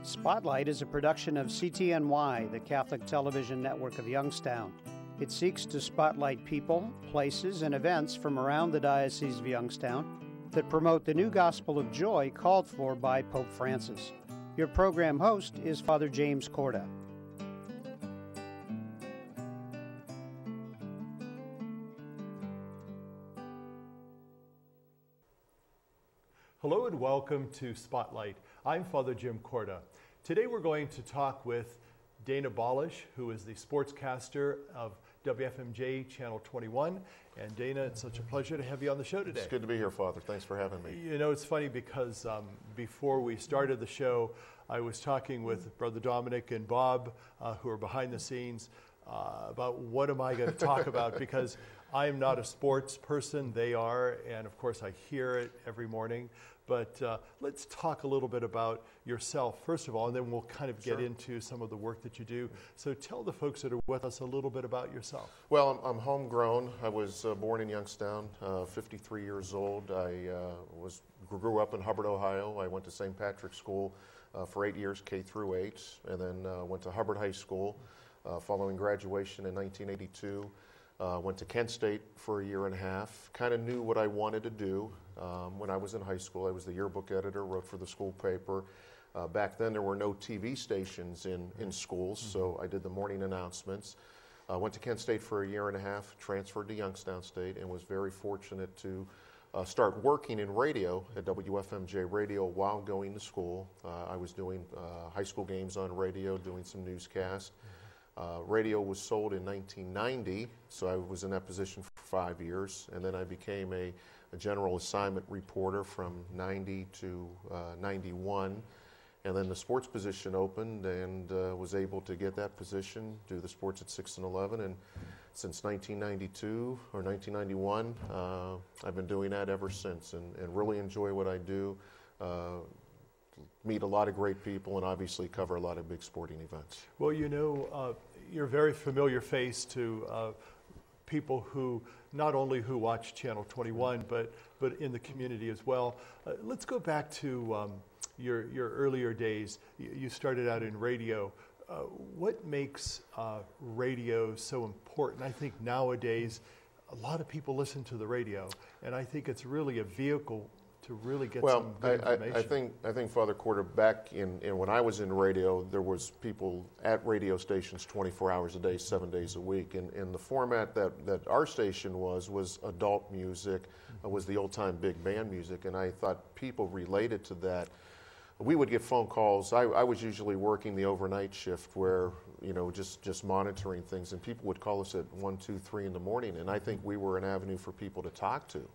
Spotlight is a production of CTNY, the Catholic Television Network of Youngstown. It seeks to spotlight people, places, and events from around the Diocese of Youngstown that promote the new gospel of joy called for by Pope Francis. Your program host is Father James Korda. Hello and welcome to Spotlight. I'm Father Jim Korda. Today we're going to talk with Dana Balash, who is the sportscaster of WFMJ Channel 21. And Dana, it's such a pleasure to have you on the show today. It's good to be here, Father. Thanks for having me. You know, it's funny because before we started the show, I was talking with Brother Dominic and Bob, who are behind the scenes, about what am I going to talk about, because I am not a sports person, they are, and of course I hear it every morning. But let's talk a little bit about yourself, first of all, and then we'll kind of get into some of the work that you do. So tell the folks that are with us a little bit about yourself. Well, I'm homegrown. I was born in Youngstown, 53 years old. I grew up in Hubbard, Ohio. I went to St. Patrick's School for 8 years, K through 8, and then went to Hubbard High School following graduation in 1982. Went to Kent State for a year and a half. Kind of knew what I wanted to do when I was in high school. I was the yearbook editor, wrote for the school paper. Back then there were no TV stations in schools, so I did the morning announcements. Went to Kent State for a year and a half, transferred to Youngstown State, and was very fortunate to start working in radio at WFMJ Radio while going to school. I was doing high school games on radio, doing some newscasts. Radio was sold in 1990, so I was in that position for 5 years, and then I became a general assignment reporter from 90 to 91, and then the sports position opened and was able to get that position, do the sports at 6 and 11, and since 1992 or 1991, I've been doing that ever since, and really enjoy what I do. Meet a lot of great people and obviously cover a lot of big sporting events. Well, you know, you're a very familiar face to people who not only who watch Channel 21, but in the community as well. Let's go back to your earlier days. You started out in radio. What makes radio so important? I think nowadays a lot of people listen to the radio, and I think it's really a vehicle to really get some good information. I think Father Korda, back in when I was in radio, there was people at radio stations 24 hours a day, 7 days a week. And the format that our station was adult music, was the old-time big band music, and I thought people related to that. We would get phone calls. I was usually working the overnight shift where, you know, just monitoring things, and people would call us at 1, 2, 3 in the morning, and I think we were an avenue for people to talk to.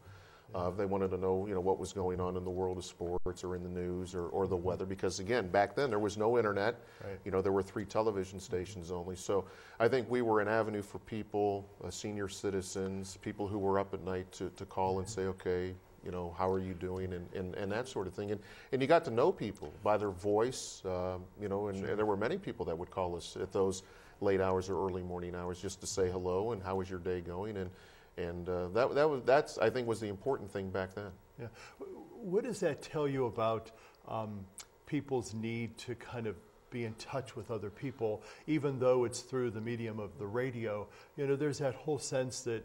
They wanted to know, you know, what was going on in the world of sports or in the news or the weather, because again, back then there was no internet. Right. You know, there were 3 television stations only. So I think we were an avenue for people, senior citizens, people who were up at night to call and say, okay, you know, how are you doing, and that sort of thing. And you got to know people by their voice, you know, and there were many people that would call us at those late hours or early morning hours just to say hello and how was your day going. And that's I think was the important thing back then. Yeah. What does that tell you about people's need to kind of be in touch with other people, even though it's through the medium of the radio? You know, there's that whole sense that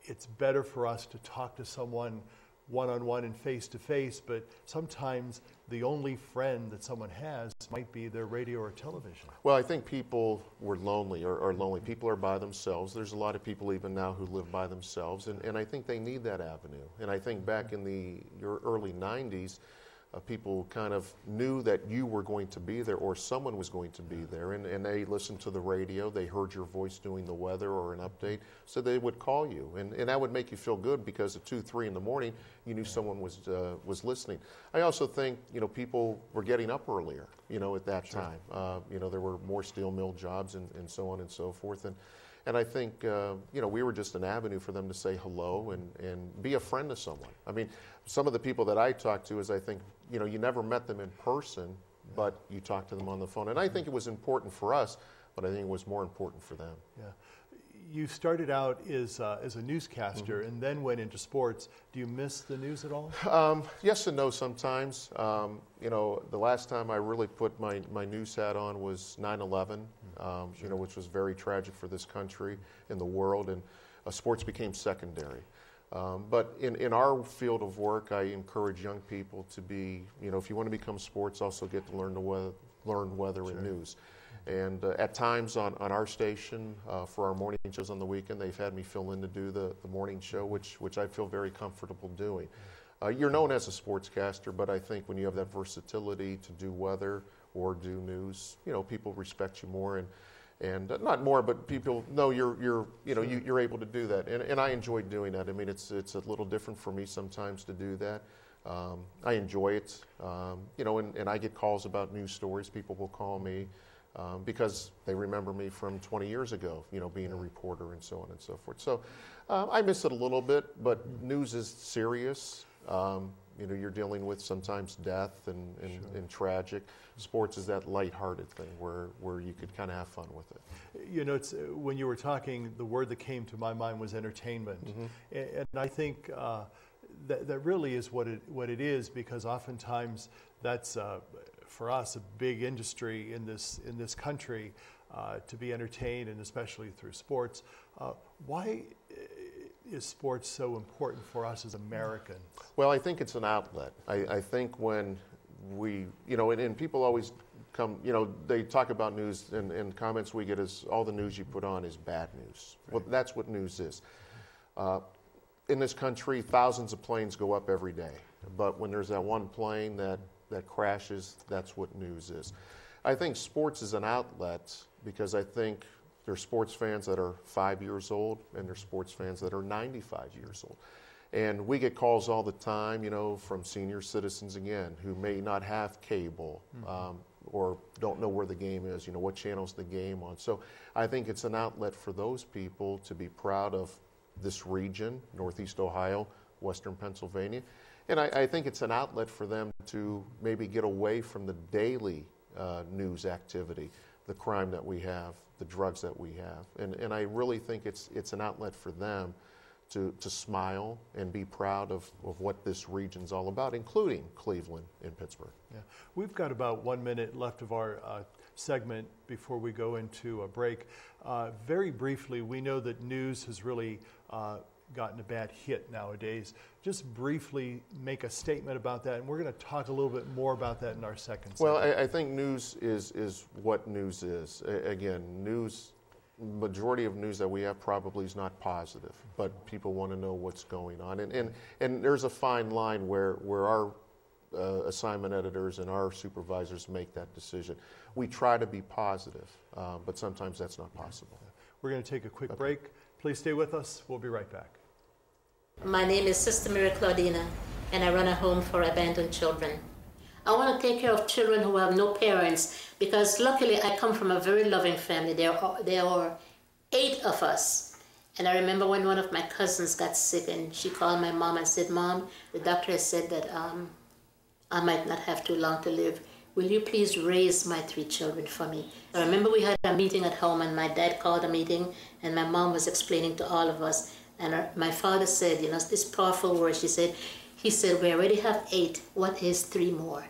it's better for us to talk to someone one-on-one and face-to-face, but sometimes the only friend that someone has might be their radio or television. Well, I think people were lonely or lonely. People are by themselves. There's a lot of people even now who live by themselves, and I think they need that avenue. And I think back in your early 90s, people kind of knew that you were going to be there or someone was going to be there, and they listened to the radio, they heard your voice doing the weather or an update, so they would call you, and that would make you feel good because at 2, 3 in the morning you knew someone was listening. I also think, you know, people were getting up earlier, you know, at that time. You know, there were more steel mill jobs and so on and so forth, and I think, you know, we were just an avenue for them to say hello and be a friend to someone. I mean, some of the people that I talked to is I think, you know, you never met them in person, but you talked to them on the phone. And I think it was important for us, but I think it was more important for them. Yeah. You started out as a newscaster and then went into sports. Do you miss the news at all? Yes and no sometimes. You know, the last time I really put my news hat on was 9/11, you know, which was very tragic for this country and the world, and sports became secondary. But in our field of work, I encourage young people to be, you know, if you want to become sports, also get to learn weather and news. And at times on our station, for our morning shows on the weekend, they've had me fill in to do the morning show, which I feel very comfortable doing. You're known as a sportscaster, but I think when you have that versatility to do weather or do news, you know, people respect you more, and not more, but people know you're able to do that, and I enjoy doing that. I mean, it's a little different for me sometimes to do that. I enjoy it, you know, and I get calls about news stories. People will call me. Because they remember me from 20 years ago, you know, being a reporter and so on and so forth. So I miss it a little bit, but news is serious. You know, you're dealing with sometimes death and tragic. Sports is that lighthearted thing where you could kind of have fun with it. You know, it's, when you were talking, the word that came to my mind was entertainment. And I think that really is what it is, because oftentimes that's for us a big industry in this country, to be entertained, and especially through sports. Why is sports so important for us as Americans? Well, I think it's an outlet. I think when we, you know, and people always come, you know, they talk about news, and comments we get is all the news you put on is bad news. Right. Well, that's what news is. In this country, thousands of planes go up every day, but when there's that one plane that crashes, that's what news is. I think sports is an outlet because I think there's sports fans that are 5 years old and there's sports fans that are 95 years old. And we get calls all the time, you know, from senior citizens, again, who may not have cable, or don't know where the game is, you know, what channel's the game on. So I think it's an outlet for those people to be proud of this region, Northeast Ohio, Western Pennsylvania. And I think it's an outlet for them to maybe get away from the daily news activity, the crime that we have, the drugs that we have. And I really think it's an outlet for them to smile and be proud of what this region's all about, including Cleveland and Pittsburgh. Yeah. We've got about 1 minute left of our segment before we go into a break. Very briefly, we know that news has really gotten a bad hit nowadays. Just briefly make a statement about that, and we're going to talk a little bit more about that in our second segment. Well, I think news is what news is. Again, majority of news that we have probably is not positive, but people want to know what's going on. And there's a fine line where our assignment editors and our supervisors make that decision. We try to be positive, but sometimes that's not possible. We're going to take a quick break. Please stay with us. We'll be right back. My name is Sister Mary Claudina, and I run a home for abandoned children. I want to take care of children who have no parents, because luckily I come from a very loving family. There are 8 of us. And I remember when one of my cousins got sick, and she called my mom and said, "Mom, the doctor has said that I might not have too long to live. Will you please raise my 3 children for me?" I remember we had a meeting at home, and my dad called a meeting, and my mom was explaining to all of us. And my father said, you know, this powerful word, he said, "We already have 8. What is 3 more?"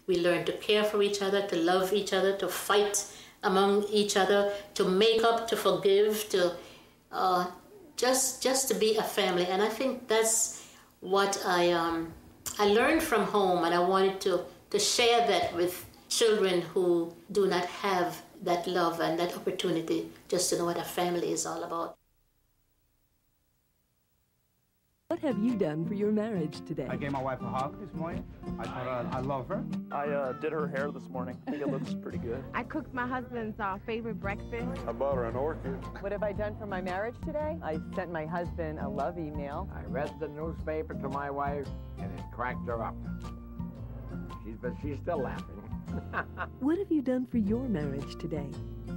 We learn to care for each other, to love each other, to fight among each other, to make up, to forgive, to just to be a family. And I think that's what I learned from home, and I wanted to share that with children who do not have that love and that opportunity just to know what a family is all about. What have you done for your marriage today? I gave my wife a hug this morning. I told her I love her. I did her hair this morning. I think it looks pretty good. I cooked my husband's favorite breakfast. I bought her an orchid. What have I done for my marriage today? I sent my husband a love email. I read the newspaper to my wife, and it cracked her up. But she's still laughing. What have you done for your marriage today?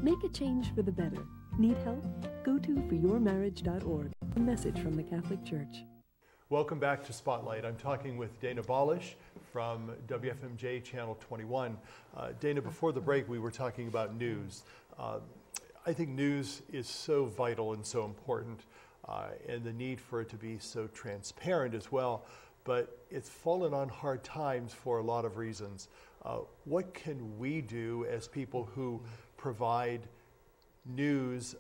Make a change for the better. Need help? Go to foryourmarriage.org. A message from the Catholic Church. Welcome back to Spotlight. I'm talking with Dana Balash from WFMJ Channel 21. Dana, before the break, we were talking about news. I think news is so vital and so important, and the need for it to be so transparent as well. But it's fallen on hard times for a lot of reasons. What can we do as people who provide news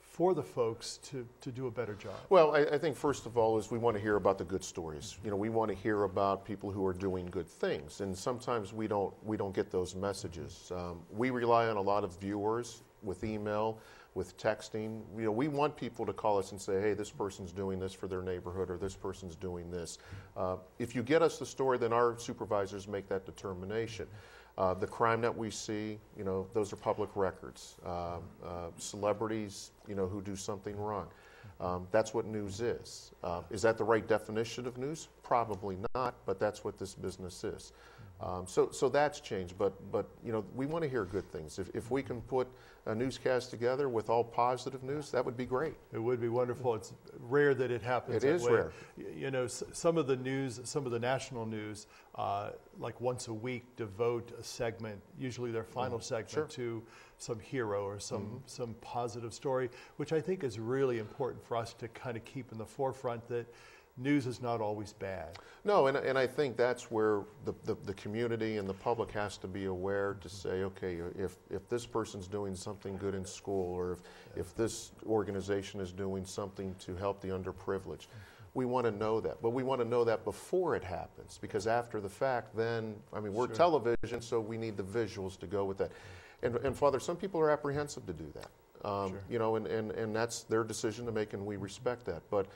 for the folks to do a better job? Well, I think first of all is we want to hear about the good stories. You know, we want to hear about people who are doing good things, and sometimes we don't get those messages. We rely on a lot of viewers with email, with texting. You know, we want people to call us and say, hey, this person's doing this for their neighborhood, or this person's doing this. If you get us the story, then our supervisors make that determination. The crime that we see, you know, those are public records. Celebrities, you know, who do something wrong. That's what news is. Is that the right definition of news? Probably not, but that's what this business is. So that's changed, but you know, we want to hear good things. If we can put a newscast together with all positive news, that would be great. It would be wonderful. It's rare that it happens. It is rare. You know, some of the news, some of the national news, like once a week, devote a segment, usually their final segment, to some hero or some positive story, which I think is really important for us to kind of keep in the forefront, that news is not always bad. No, and I think that's where the community and the public has to be aware to say, okay, if this person's doing something good in school, or if this organization is doing something to help the underprivileged, we want to know that. But we want to know that before it happens, because after the fact, then, I mean, we're television, so we need the visuals to go with that. And Father, some people are apprehensive to do that. You know, and that's their decision to make, and we respect that. But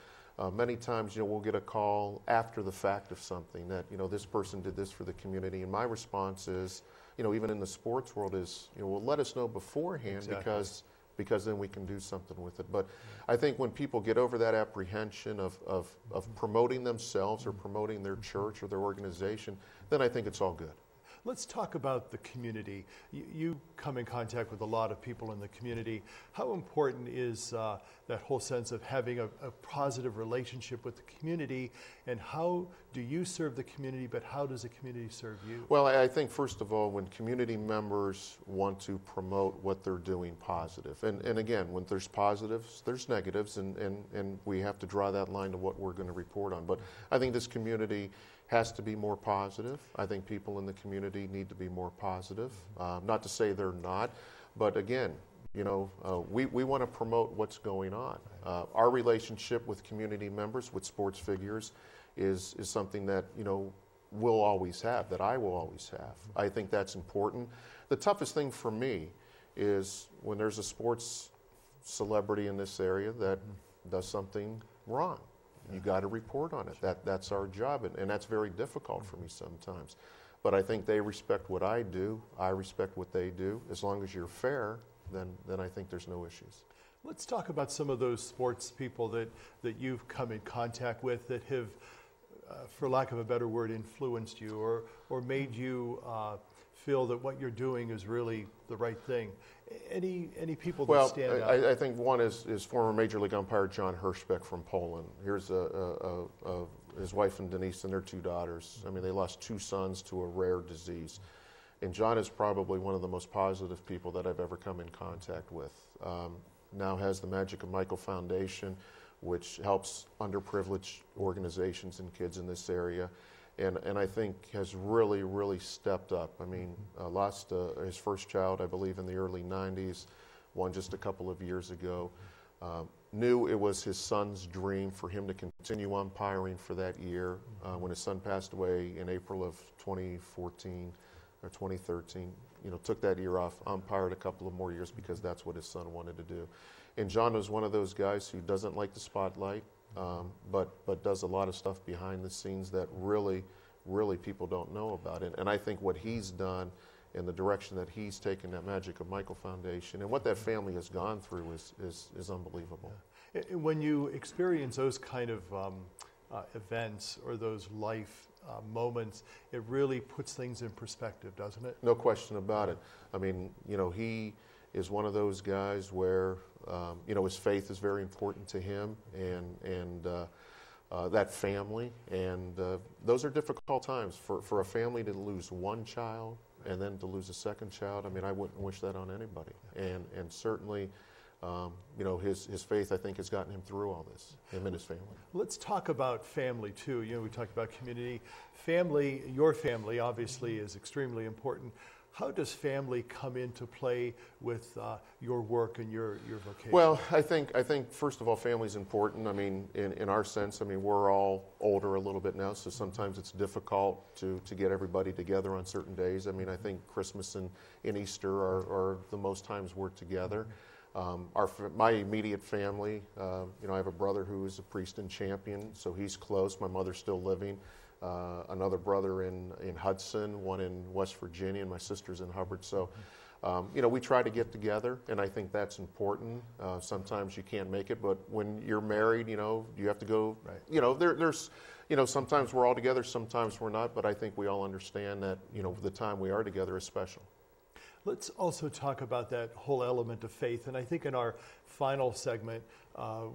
many times, you know, we'll get a call after the fact of something that, you know, this person did this for the community. And my response is, you know, even in the sports world is, you know, well, let us know beforehand, because then we can do something with it. But I think when people get over that apprehension of promoting themselves or promoting their church or their organization, then I think it's all good. Let's talk about the community. You come in contact with a lot of people in the community. How important is that whole sense of having a positive relationship with the community, and how do you serve the community, but how does the community serve you? Well, I think first of all, when community members want to promote what they're doing positive, and again, when there's positives, there's negatives, and we have to draw that line to what we're going to report on. But I think this community has to be more positive. I think people in the community need to be more positive. Not to say they're not, but again, you know, we want to promote what's going on. Our relationship with community members, with sports figures, is something that, you know, we'll always have, that I will always have. I think that's important. The toughest thing for me is when there's a sports celebrity in this area that does something wrong. You got to report on it. That's our job, and that's very difficult for me sometimes. But I think they respect what I do. I respect what they do. As long as you're fair, then I think there's no issues. Let's talk about some of those sports people that you've come in contact with that have, for lack of a better word, influenced you or made you feel that what you're doing is really the right thing. Any people that stand out? I think one is former Major League umpire John Hirschbeck from Poland. Here's his wife and Denise and their two daughters. I mean, they lost two sons to a rare disease. And John is probably one of the most positive people that I've ever come in contact with. Now has the Magic of Michael Foundation, which helps underprivileged organizations and kids in this area. And I think has really, really stepped up. I mean, lost his first child, I believe, in the early 90s, one just a couple of years ago. Knew it was his son's dream for him to continue umpiring for that year. When his son passed away in April of 2014 or 2013, you know, took that year off, umpired a couple of more years because that's what his son wanted to do. And John was one of those guys who doesn't like the spotlight. But does a lot of stuff behind the scenes that really people don't know about it. And I think what he's done and the direction that he's taken that Magic of Michael Foundation and what that family has gone through is unbelievable. Yeah. When you experience those kind of events or those life moments, it really puts things in perspective, doesn't it? No question about it. I mean, you know, he is one of those guys where you know, his faith is very important to him, and that family, and those are difficult times for a family to lose one child and then to lose a second child, I mean, I wouldn't wish that on anybody. And certainly, you know, his faith, I think, has gotten him through all this, him and his family. Let's talk about family, too. You know, we talked about community. Family, your family, obviously, is extremely important. How does family come into play with your work and your vocation? Well, I think first of all, family is important. I mean, in our sense, I mean, we're all older a little bit now, so sometimes it's difficult to get everybody together on certain days. I mean, I think Christmas and Easter are the most times we're together. My immediate family, you know, I have a brother who is a priest and champion, so he's close. My mother's still living. Another brother in Hudson, one in West Virginia, and my sister's in Hubbard. So, you know, we try to get together, and I think that's important. Sometimes you can't make it, but when you're married, you know, you have to go. Right. You know, there's, you know, sometimes we're all together, sometimes we're not, but I think we all understand that, you know, the time we are together is special. Let's also talk about that whole element of faith, and I think in our final segment,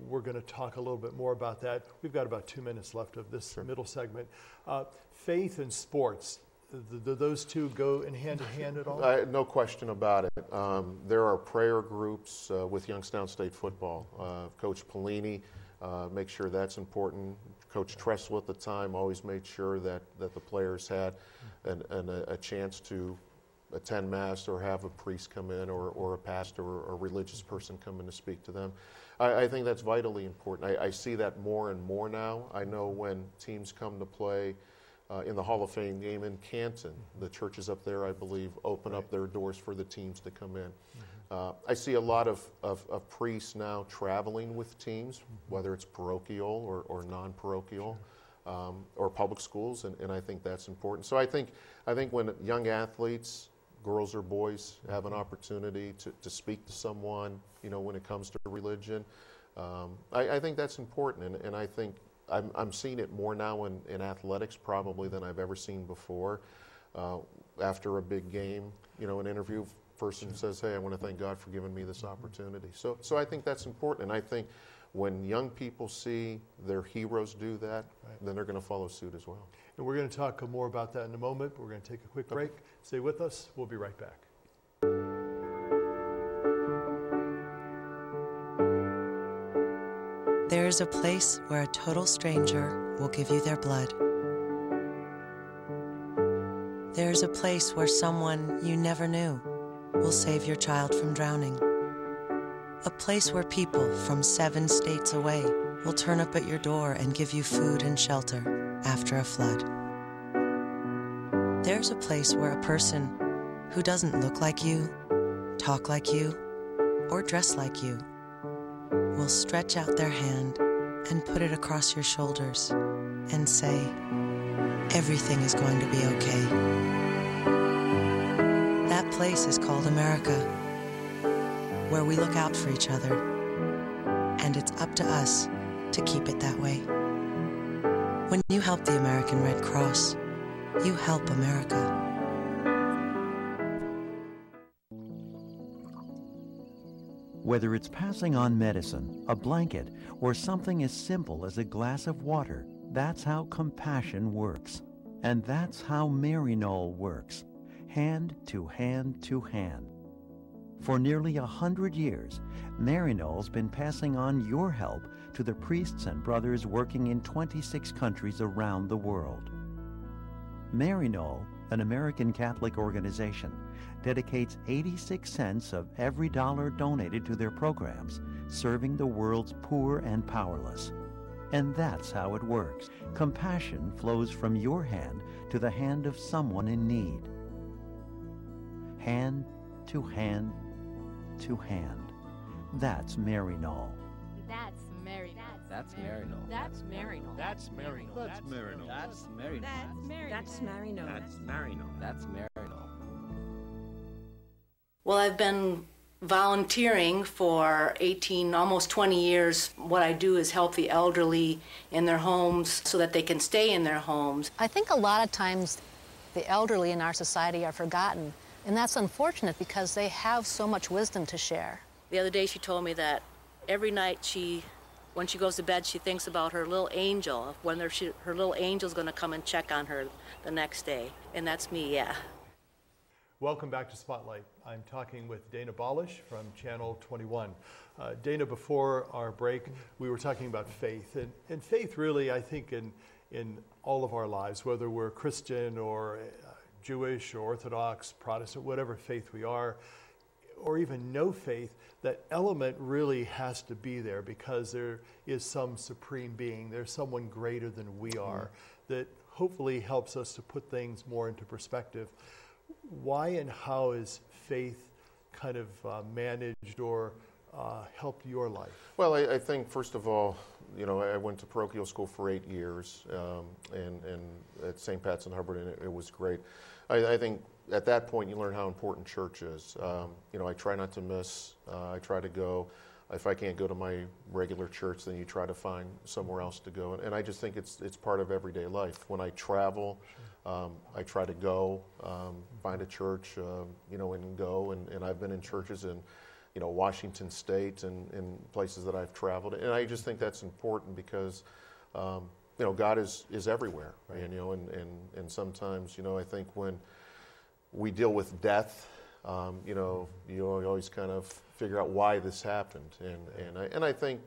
we're going to talk a little bit more about that. We've got about 2 minutes left of this middle segment. Faith and sports, do those two go in hand at all? No question about it. There are prayer groups with Youngstown State football. Coach Pelini makes sure that's important. Coach Tressel at the time always made sure that the players had a chance to attend Mass or have a priest come in or a pastor or a religious person come in to speak to them. I think that's vitally important. I see that more and more now. I know when teams come to play in the Hall of Fame game in Canton, the churches up there, I believe, open up their doors for the teams to come in. I see a lot of priests now traveling with teams, whether it's parochial or non-parochial. Or public schools, and I think that's important. So I think when young athletes, girls or boys, have an opportunity to speak to someone, you know, when it comes to religion, I think that's important, and I think I'm seeing it more now in athletics probably than I've ever seen before. After a big game, you know, an interview person says, "Hey, I want to thank God for giving me this opportunity." So I think that's important, and I think when young people see their heroes do that, then they're going to follow suit as well. And we're going to talk more about that in a moment, but we're going to take a quick break. Stay with us. We'll be right back. There is a place where a total stranger will give you their blood. There is a place where someone you never knew will save your child from drowning. A place where people from 7 states away will turn up at your door and give you food and shelter after a flood. There's a place where a person who doesn't look like you, talk like you, or dress like you will stretch out their hand and put it across your shoulders and say, "Everything is going to be okay." That place is called America, where we look out for each other, and it's up to us to keep it that way. When you help the American Red Cross, you help America. Whether it's passing on medicine, a blanket, or something as simple as a glass of water, that's how compassion works. And that's how Maryknoll works, hand to hand to hand. For nearly 100 years, Maryknoll's been passing on your help to the priests and brothers working in 26 countries around the world. Maryknoll, an American Catholic organization, dedicates 86 cents of every dollar donated to their programs, serving the world's poor and powerless. And that's how it works. Compassion flows from your hand to the hand of someone in need. Hand to hand to hand. That's Maryknoll. That's Maryknoll. That's Maryknoll. That's Maryknoll. That's Maryknoll. That's Maryknoll. That's Maryknoll. That's Maryknoll. That's Maryknoll. That's Maryknoll. Well, I've been volunteering for 18, almost 20 years. What I do is help the elderly in their homes so that they can stay in their homes. I think a lot of times the elderly in our society are forgotten, and that's unfortunate because they have so much wisdom to share. The other day she told me that every night when she goes to bed, she thinks about her little angel, when her little angel's going to come and check on her the next day. And that's me, yeah. Welcome back to Spotlight. I'm talking with Dana Balash from Channel 21. Dana, before our break, we were talking about faith. And faith really, I think, in all of our lives, whether we're Christian or Jewish or Orthodox, Protestant, whatever faith we are, or even no faith, that element really has to be there because there is some supreme being. There's someone greater than we are that hopefully helps us to put things more into perspective. Why and how is faith kind of managed or helped your life? Well, I think, first of all, I went to parochial school for 8 years, and at St. Pat's in Hubbard, and it was great. I think at that point you learn how important church is. I try not to miss. I try to go. If I can't go to my regular church, then you try to find somewhere else to go. And I just think it's part of everyday life. When I travel, I try to go, find a church, and go. And I've been in churches in, Washington State and in places that I've traveled. And I just think that's important because, God is everywhere. Right. And sometimes, I think when we deal with death, you always kind of figure out why this happened, and I think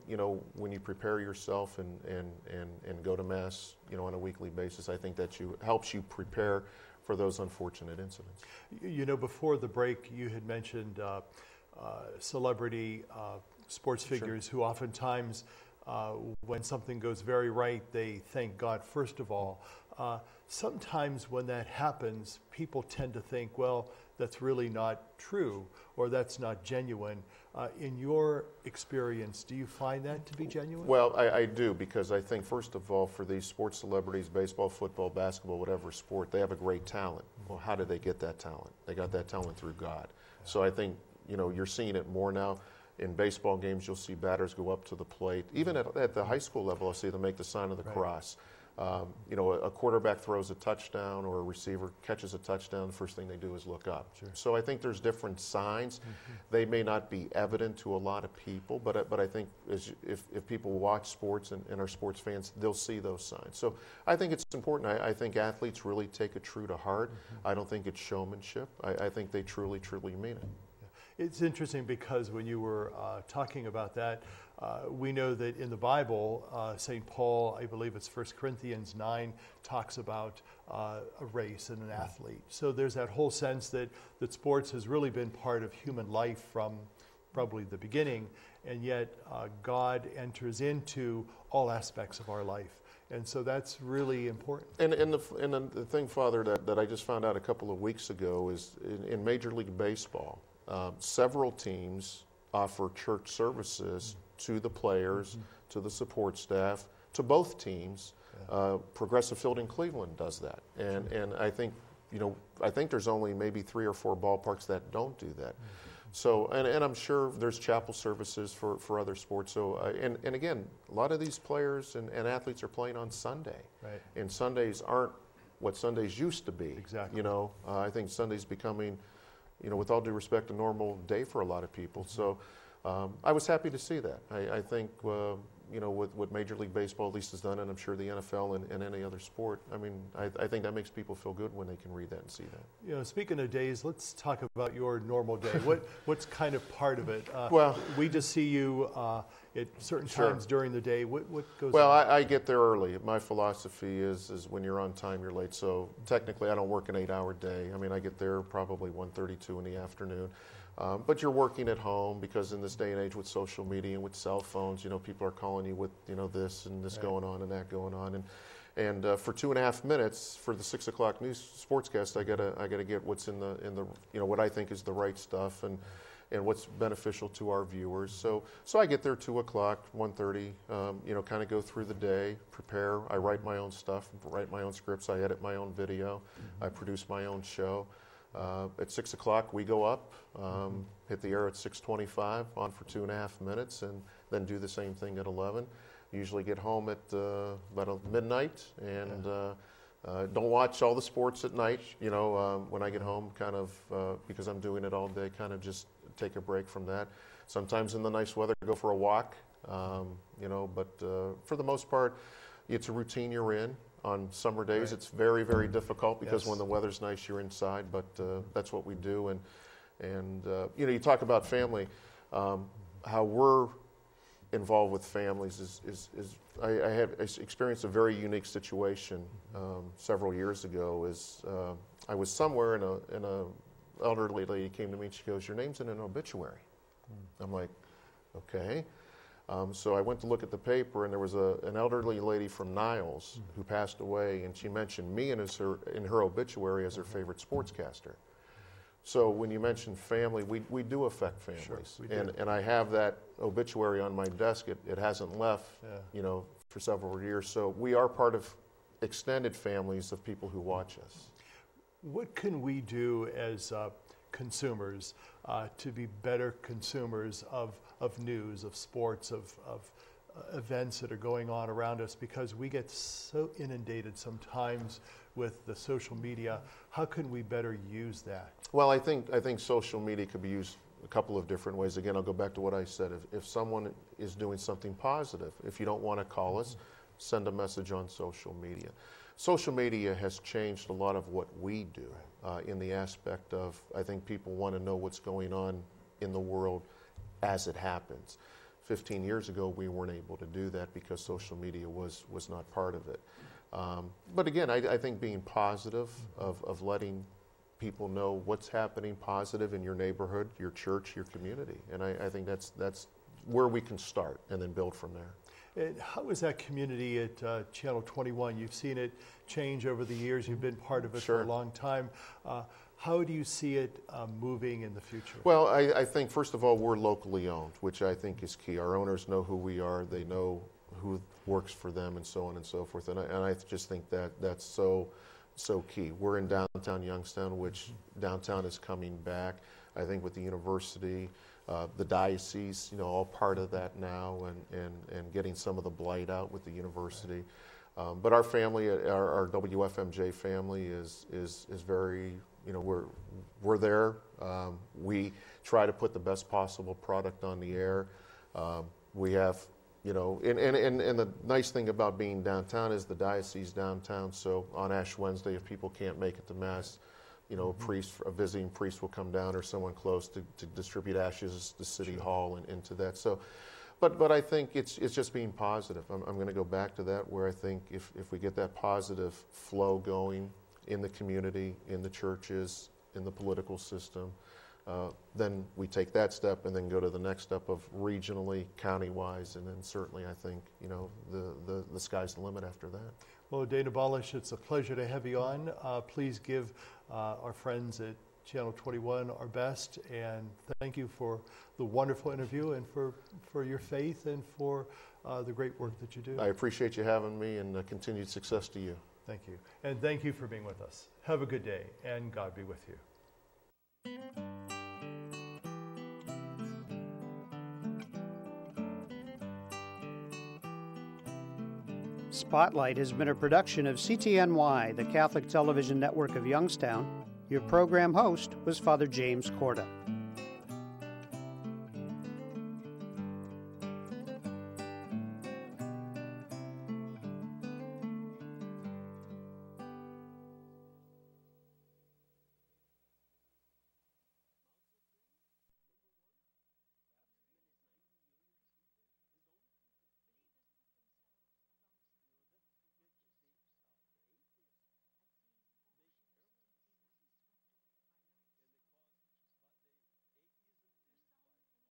when you prepare yourself and go to Mass on a weekly basis, I think that helps you prepare for those unfortunate incidents. Before the break, you had mentioned celebrity sports figures who oftentimes, when something goes very right, they thank God first of all. Sometimes when that happens, people tend to think, well, that's really not true or that's not genuine. In your experience, do you find that to be genuine? Well, I do, because I think, first of all, for these sports celebrities, baseball, football, basketball, whatever sport, they have a great talent. Well, how did they get that talent? They got that talent through God. So I think, you're seeing it more now. In baseball games, you'll see batters go up to the plate. Even at the high school level, I'll see them make the sign of the cross. A quarterback throws a touchdown or a receiver catches a touchdown, the first thing they do is look up. Sure. So I think there's different signs. They may not be evident to a lot of people, but I think if people watch sports and are sports fans, they'll see those signs. So I think it's important. I think athletes really take it true to heart. I don't think it's showmanship. I think they truly, truly mean it. It's interesting because when you were talking about that, we know that in the Bible, St. Paul, I believe it's 1 Corinthians 9, talks about a race and an athlete. So there's that whole sense that sports has really been part of human life from probably the beginning, and yet God enters into all aspects of our life. And so that's really important. And the thing, Father, that I just found out a couple of weeks ago is in Major League Baseball, several teams offer church services to the players, to the support staff, to both teams. Progressive Field in Cleveland does that, and I think there's only maybe 3 or 4 ballparks that don't do that. So, and I'm sure there's chapel services for other sports. So, and again, a lot of these players and athletes are playing on Sunday, right? And Sundays aren't what Sundays used to be. Exactly. I think Sunday's becoming, with all due respect, a normal day for a lot of people. So I was happy to see that. I think, with what Major League Baseball at least has done, and I'm sure the NFL and any other sport, I think that makes people feel good when they can read that and see that. Speaking of days, let's talk about your normal day. What's kind of part of it? Well, we just see you at certain times during the day. What goes on? Well, I get there early. My philosophy is when you're on time, you're late. So technically, I don't work an 8-hour day. I get there probably 1:32 in the afternoon. But you're working at home because in this day and age with social media and with cell phones, people are calling you with this and this going on and that going on, and for 2.5 minutes for the 6 o'clock news sportscast, I gotta get what's in the what I think is the right stuff and what's beneficial to our viewers. So I get there 2 o'clock, 1:30, kind of go through the day, prepare. I write my own stuff, write my own scripts. I edit my own video. I produce my own show. At 6 o'clock, we go up, hit the air at 6:25, on for 2.5 minutes, and then do the same thing at 11. Usually get home at about midnight, and don't watch all the sports at night. When I get home, kind of, because I'm doing it all day, kind of just take a break from that. Sometimes in the nice weather, go for a walk, but for the most part, it's a routine you're in. on summer days. It's very, very difficult because when the weather's nice, you're inside, but that's what we do. And you know, you talk about family, how we're involved with families I experienced a very unique situation several years ago. I was somewhere and a elderly lady came to me and she goes, "Your name's in an obituary." I'm like, okay. So I went to look at the paper, and there was an elderly lady from Niles who passed away, and she mentioned me in her obituary as her favorite sportscaster. So when you mention family, we do affect families. Sure, we do. And I have that obituary on my desk. It hasn't left, you know, for several years. So we are part of extended families of people who watch us. What can we do as consumers to be better consumers of news, of sports, of events that are going on around us, because we get so inundated sometimes with the social media? How can we better use that? Well, I think social media could be used a couple of different ways. Again, I'll go back to what I said. If someone is doing something positive, if you don't want to call us, send a message on social media. Social media has changed a lot of what we do in the aspect of, I think people want to know what's going on in the world as it happens. 15 years ago, we weren't able to do that because social media was not part of it. But again, I think being positive, of letting people know what's happening positive in your neighborhood, your church, your community. And I think that's where we can start and then build from there. And how is that community at Channel 21? You've seen it change over the years. You've been part of it for a long time. How do you see it moving in the future? Well, I think, first of all, we're locally owned, which I think is key. Our owners know who we are. They know who works for them and so on and so forth. And I just think that's so key. We're in downtown Youngstown, which downtown is coming back. I think with the university, the diocese, you know, all part of that now, and getting some of the blight out with the university. But our family, our WFMJ family is very, you know, we're there. We try to put the best possible product on the air. We have, you know, and the nice thing about being downtown is the diocese downtown. So on Ash Wednesday, if people can't make it to Mass, you know, a visiting priest will come down, or someone close to distribute ashes to City Hall and into that. So, but I think it's just being positive. I'm going to go back to that, where I think if we get that positive flow going in the community, in the churches, in the political system, then we take that step and then go to the next step of regionally, county-wise, and then certainly I think, you know, the sky's the limit after that. Well, Dana Balash, it's a pleasure to have you on. Please give our friends at Channel 21 our best, and thank you for the wonderful interview and for your faith and for the great work that you do. I appreciate you having me, and continued success to you. Thank you. And thank you for being with us. Have a good day, and God be with you. Spotlight has been a production of CTNY, the Catholic Television Network of Youngstown. Your program host was Father James Korda.